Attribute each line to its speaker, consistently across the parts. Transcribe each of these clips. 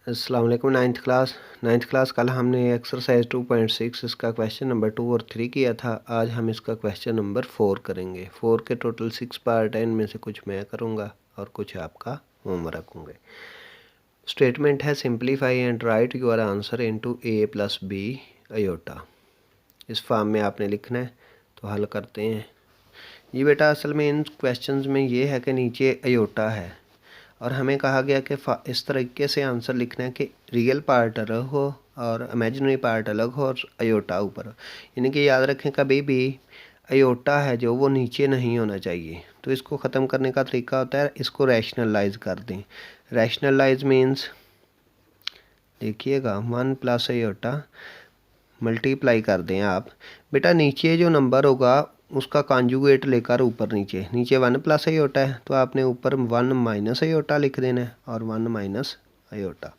Speaker 1: अस्सलाम वालेकुम। Ninth class कल हमने एक्सरसाइज 2.6 इसका क्वेश्चन नंबर 2 और 3 किया था। आज हम इसका क्वेश्चन नंबर 4 करेंगे। 4 के टोटल 6 पार्ट हैं, इनमें से कुछ मैं करूँगा और कुछ आपका होमवर्क होंगे। स्टेटमेंट है simplify and write your answer into a + b iota. इस फॉर्म में आपने लिखना है, तो हल करते हैं। ये बेटा असल में इन क्वेश्चंस में ये है कि नीचे अयोटा है और हमें कहा गया कि इस तरीके से आंसर लिखना है कि रियल पार्ट अलग हो और इमेजिनरी पार्ट अलग हो और अयोटा ऊपर हो। यानी कि याद रखें कभी भी अयोटा है जो वो नीचे नहीं होना चाहिए। तो इसको ख़त्म करने का तरीका होता है इसको रैशनलाइज कर दें। रैशनलाइज मीन्स देखिएगा 1 + अयोटा मल्टीप्लाई कर दें आप। बेटा नीचे जो नंबर होगा उसका कॉन्जुगेट लेकर ऊपर नीचे 1 + अयोटा है तो आपने ऊपर 1 - अयोटा लिख देना है और 1 - अयोटा।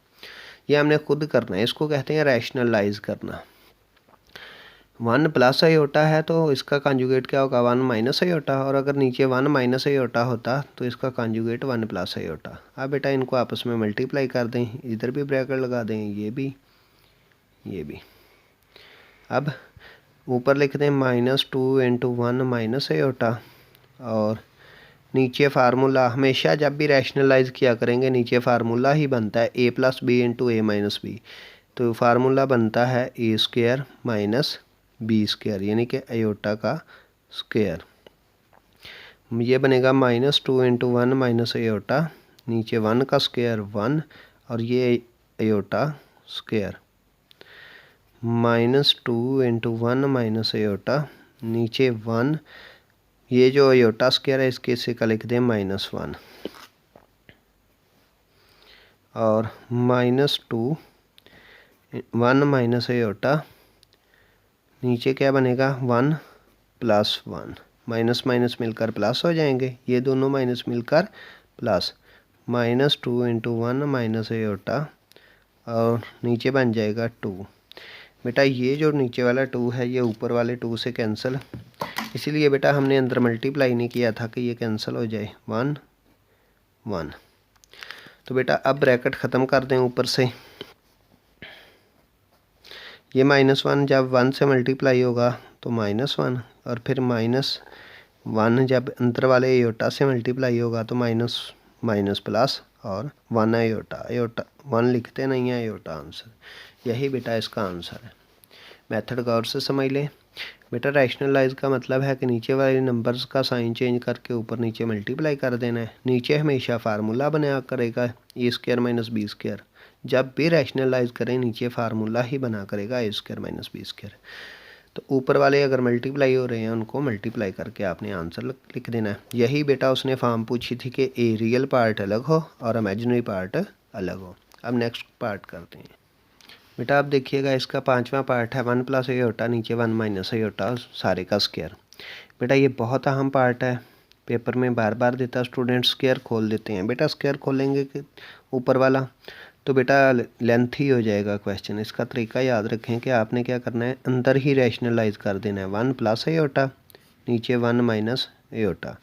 Speaker 1: ये हमने खुद करना है, इसको कहते हैं रैशनलाइज करना। 1 + अयोटा है तो इसका कॉन्जुगेट क्या होगा 1 - अयोटा, और अगर नीचे 1 - अयोटा होता तो इसका कॉन्जुगेट 1 + अयोटा। अब बेटा इनको आपस में मल्टीप्लाई कर दें, इधर भी ब्रैकेट लगा दें, ये भी ये भी। अब ऊपर लिख दें -2 × 1 - अयोटा और नीचे फार्मूला हमेशा जब भी रैशनलाइज किया करेंगे नीचे फार्मूला ही बनता है a + b × a - b। तो फार्मूला बनता है a² - b² यानी कि अयोटा का स्क्वायर। ये बनेगा -2 × 1 - अयोटा, नीचे 1 का स्क्वायर 1 और ये अयोटा स्क्वायर। -2 × 1 - अयोटा, नीचे 1, ये जो अयोटा स्क्वायर है इसके से का लिख दें -1 और -2 1 - अयोटा, नीचे क्या बनेगा 1 + 1, माइनस माइनस मिलकर प्लस हो जाएंगे, ये दोनों माइनस मिलकर प्लस। -2 × 1 - अयोटा और नीचे बन जाएगा 2। बेटा ये जो नीचे वाला 2 है ये ऊपर वाले 2 से कैंसिल, इसीलिए बेटा हमने अंदर मल्टीप्लाई नहीं किया था कि ये कैंसिल हो जाए 1 1। तो बेटा अब ब्रैकेट ख़त्म कर दें ऊपर से। ये -1 जब 1 से मल्टीप्लाई होगा तो -1 और फिर -1 जब अंदर वाले अयोटा से मल्टीप्लाई होगा तो माइनस माइनस प्लस और 1 अयोटा। अयोटा 1 लिखते नहीं है अयोटा आंसर। यही बेटा इसका आंसर है। मेथड गौर से समझ लें। बेटा रैशनलाइज का मतलब है कि नीचे वाले नंबर्स का साइन चेंज करके ऊपर नीचे मल्टीप्लाई कर देना है। नीचे हमेशा फार्मूला बना करेगा a² - b²। जब भी रैशनलाइज करें नीचे फार्मूला ही बना करेगा a² - b²। तो ऊपर वाले अगर मल्टीप्लाई हो रहे हैं उनको मल्टीप्लाई करके आपने आंसर लिख देना है। यही बेटा उसने फॉर्म पूछी थी कि ए रियल पार्ट अलग हो और इमेजिनरी पार्ट अलग हो। अब नेक्स्ट पार्ट करते हैं। बेटा आप देखिएगा इसका 5वां पार्ट है 1 + अयोटा, नीचे 1 - अयोटा सारे का स्क्वायर। बेटा ये बहुत अहम पार्ट है, पेपर में बार बार देता स्टूडेंट स्क्वायर खोल देते हैं। बेटा स्क्वायर खोलेंगे कि ऊपर वाला तो बेटा लेंथ ही हो जाएगा क्वेश्चन। इसका तरीका याद रखें कि आपने क्या करना है अंदर ही रैशनलाइज कर देना है। 1 + अयोटा, नीचे 1 - अयोटा,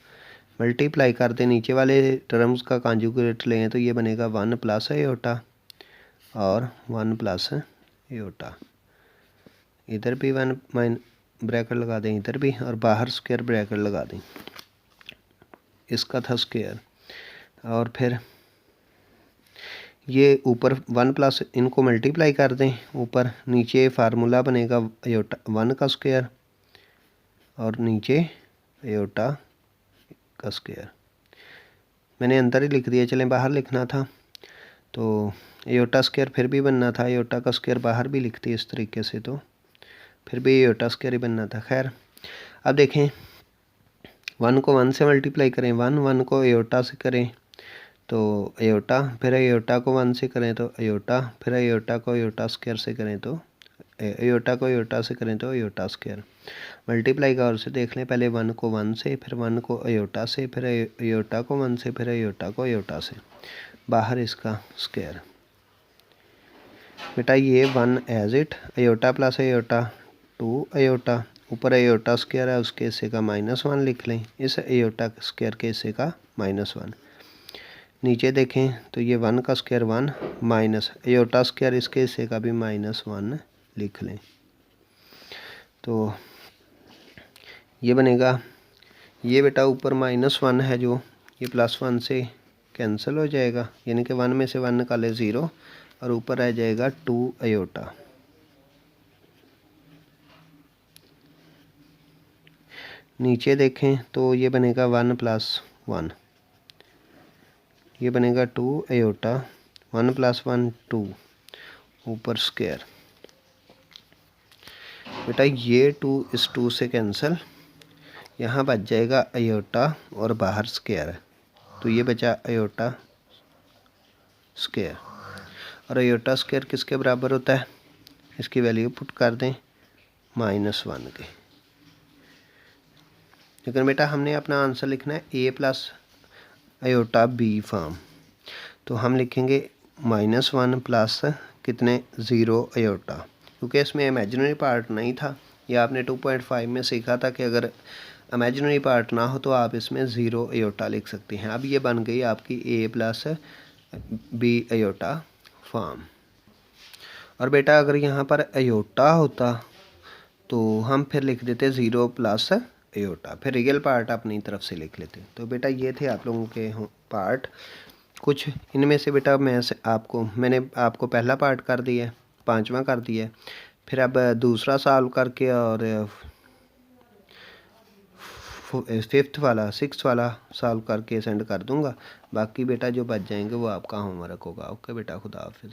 Speaker 1: मल्टीप्लाई कर दें नीचे वाले टर्म्स का कॉन्जुगेट लें तो ये बनेगा 1 + अयोटा और 1 + अयोटा। इधर भी 1 ब्रैकेट लगा दें, इधर भी, और बाहर स्क्वायर ब्रैकेट लगा दें। इसका था स्क्वायर और फिर ये ऊपर 1 + इनको मल्टीप्लाई कर दें ऊपर, नीचे फार्मूला बनेगा अयोटा 1 का स्क्वायर और नीचे अयोटा का स्क्वायर। मैंने अंदर ही लिख दिया, चलें बाहर लिखना था तो अयोटा स्क्वायर फिर भी बनना था, अयोटा का स्क्वायर बाहर भी लिखते इस तरीके से तो फिर भी अयोटा स्क्वायर ही बनना था। खैर अब देखें 1 को 1 से मल्टीप्लाई करें, 1 को अयोटा से करें तो अयोटा, फिर अयोटा को 1 से करें तो अयोटा, फिर अयोटा को अयोटा स्क्वायर से करें तो अयोटा को अयोटा से करें तो अयोटा स्क्वायर। मल्टीप्लाई का और से देख लें, पहले 1 को 1 से, फिर 1 को अयोटा से, फिर अयोटा को 1 से, फिर अयोटा को अयोटा से, बाहर इसका स्क्वायर। बेटा ये 1 as it, iota + iota 2 iota, ऊपर अयोटा स्क्वायर है उसके हिस्से का -1 लिख लें, इस अयोटा स्क्वायर के हिस्से का -1। नीचे देखें तो ये 1 का स्क्वायर 1 माइनस आयोटा स्क्वायर इसके हिस्से का भी -1 लिख लें। तो ये बनेगा, ये बेटा ऊपर -1 है जो ये +1 से कैंसिल हो जाएगा, यानी कि 1 में से 1 निकाले 0 और ऊपर रह जाएगा 2 आयोटा। नीचे देखें तो ये बनेगा 1 + 1, ये बनेगा 2 आयोटा, 1 + 1 2 ऊपर स्क्वायर। बेटा ये 2 इस 2 से कैंसिल, यहाँ बच जाएगा आयोटा और बाहर स्क्वायर है, तो ये बचा आयोटा स्क्वायर। और आयोटा स्क्वायर किसके बराबर होता है, इसकी वैल्यू पुट कर दें -1 के। लेकिन बेटा हमने अपना आंसर लिखना है a + आयोटा b फॉर्म, तो हम लिखेंगे -1 प्लस कितने 0 आयोटा, क्योंकि इसमें इमेजिनरी पार्ट नहीं था। ये आपने 2.5 में सीखा था कि अगर इमेजिनरी पार्ट ना हो तो आप इसमें 0 आयोटा लिख सकते हैं। अब ये बन गई आपकी a + b आयोटा फॉर्म। और बेटा अगर यहाँ पर आयोटा होता तो हम फिर लिख देते 0 + आयोटा, फिर रियल पार्ट अपनी तरफ से लिख लेते। तो बेटा ये थे आप लोगों के पार्ट। कुछ इनमें से बेटा मैंने आपको पहला पार्ट कर दिया है, 5वां कर दिया है, फिर अब दूसरा सॉल्व करके और 5th वाला 6th वाला सॉल्व करके सेंड कर दूंगा। बाकी बेटा जो बच जाएंगे वो आपका होमवर्क होगा। ओके बेटा, खुदा हाफिज़।